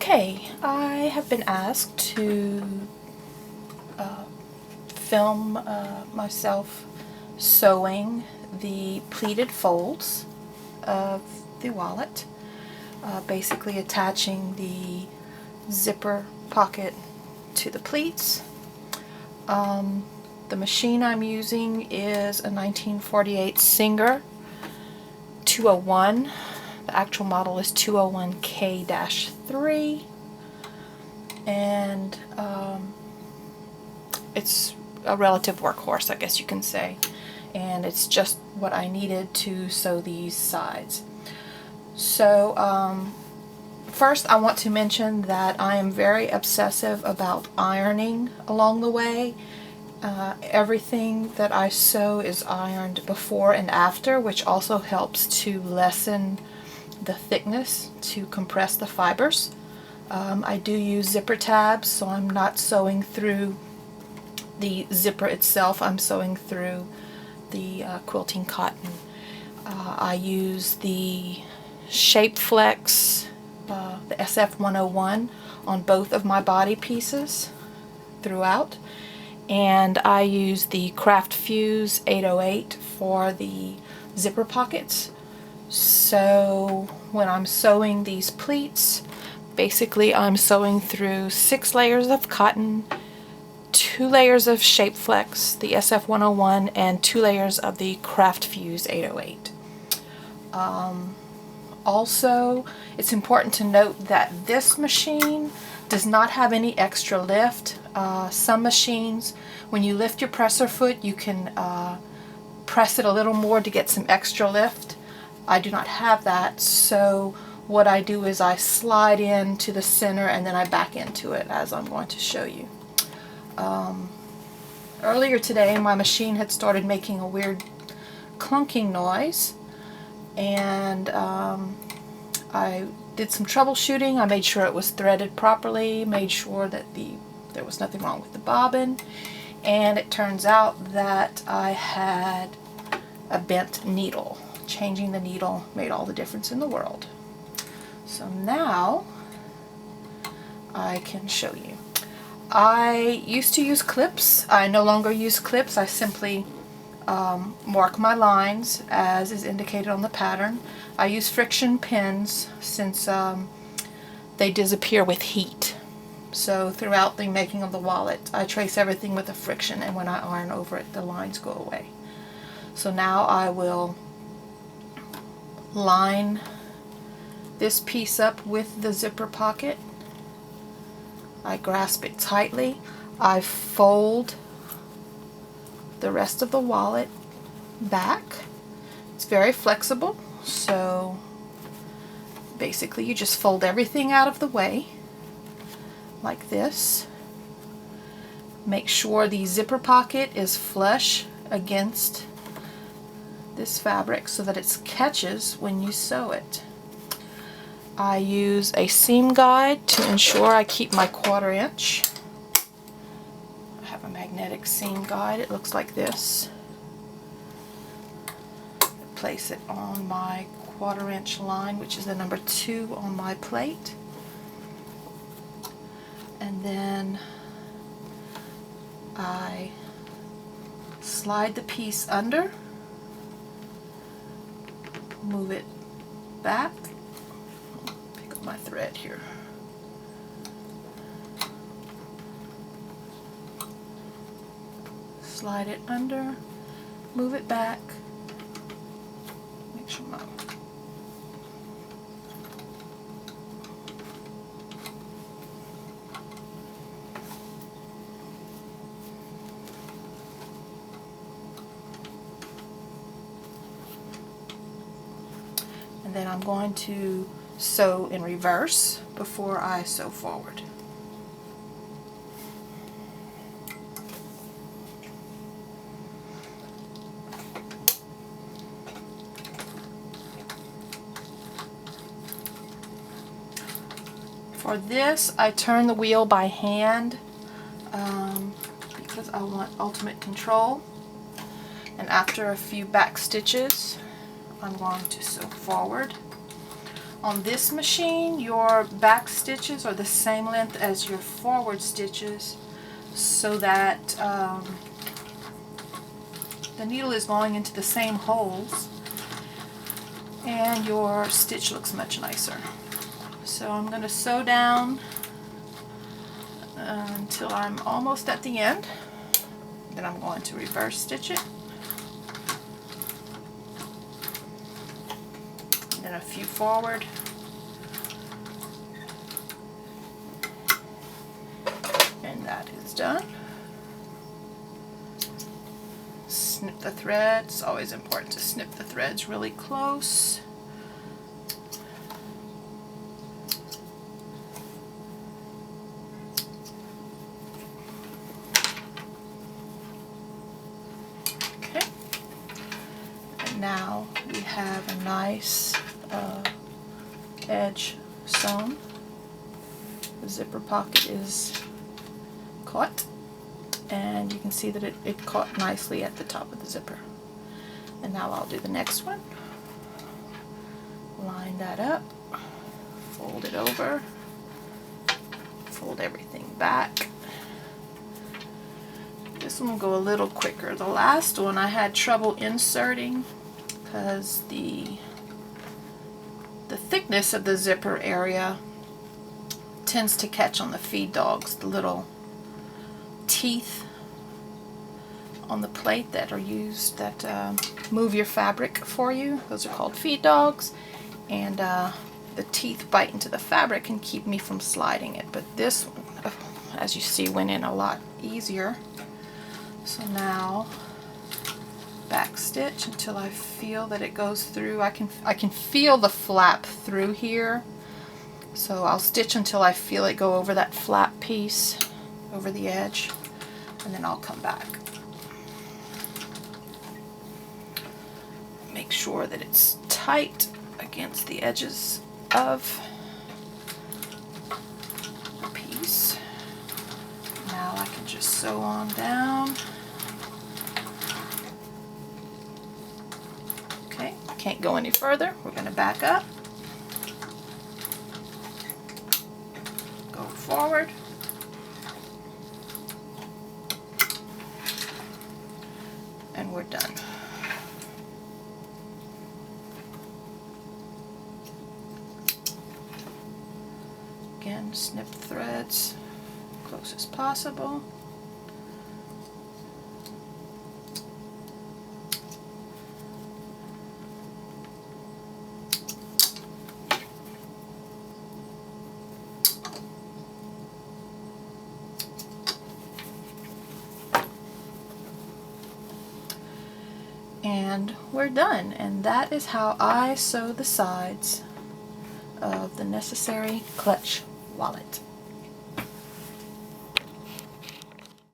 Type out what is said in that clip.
Okay, I have been asked to film myself sewing the pleated folds of the wallet, basically attaching the zipper pocket to the pleats. The machine I'm using is a 1948 Singer 201. The actual model is 201K-3, and it's a relative workhorse, I guess you can say, and it's just what I needed to sew these sides. So first I want to mention that I am very obsessive about ironing along the way. Everything that I sew is ironed before and after, which also helps to lessen the thickness, to compress the fibers. I do use zipper tabs, so I'm not sewing through the zipper itself, I'm sewing through the quilting cotton. I use the Shape Flex, the SF101 on both of my body pieces throughout, and I use the Craft Fuse 808 for the zipper pockets. So when I'm sewing these pleats, basically I'm sewing through 6 layers of cotton, 2 layers of Shape Flex, the SF101, and 2 layers of the Craft Fuse 808. Also, it's important to note that this machine does not have any extra lift. Some machines, when you lift your presser foot, you can press it a little more to get some extra lift. I do not have that, so what I do is I slide into the center and then I back into it, as I'm going to show you. Earlier today my machine had started making a weird clunking noise, and I did some troubleshooting. I made sure it was threaded properly, made sure that there was nothing wrong with the bobbin, and it turns out that I had a bent needle. Changing the needle made all the difference in the world. So now I can show you. I used to use clips. I no longer use clips. I simply mark my lines as is indicated on the pattern. I use friction pins since they disappear with heat. So throughout the making of the wallet, I trace everything with a friction, and when I iron over it, the lines go away. So now I will line this piece up with the zipper pocket. I grasp it tightly. I fold the rest of the wallet back. It's very flexible, so basically you just fold everything out of the way like this. Make sure the zipper pocket is flush against this fabric so that it catches when you sew it. I use a seam guide to ensure I keep my 1/4 inch. I have a magnetic seam guide. It looks like this. Place it on my 1/4 inch line, which is the number 2 on my plate. And then I slide the piece under, move it back, pick up my thread here, slide it under, move it back, make sure my and then I'm going to sew in reverse before I sew forward. For this, I turn the wheel by hand because I want ultimate control, and after a few back stitches I'm going to sew forward. On this machine, your back stitches are the same length as your forward stitches, so that the needle is going into the same holes and your stitch looks much nicer. So I'm going to sew down until I'm almost at the end. Then I'm going to reverse stitch it. Then a few forward. And that is done. Snip the thread. It's always important to snip the threads really close. Okay. And now we have a nice edge sewn. The zipper pocket is caught, and you can see that it caught nicely at the top of the zipper. And now I'll do the next one. Line that up, fold it over, fold everything back. This one will go a little quicker. The last one I had trouble inserting because the thickness of the zipper area tends to catch on the feed dogs, the little teeth on the plate that are used that move your fabric for you. Those are called feed dogs, and the teeth bite into the fabric and keep me from sliding it. But this one, as you see, went in a lot easier. So now back stitch until I feel that it goes through. I can feel the flap through here, so I'll stitch until I feel it go over that flap piece, over the edge, and then I'll come back. Make sure that it's tight against the edges of the piece. Now I can just sew on down. Okay, can't go any further. We're going to back up, go forward, and we're done. Again, snip threads close as possible. And we're done, and that is how I sew the sides of the Necessary Clutch wallet.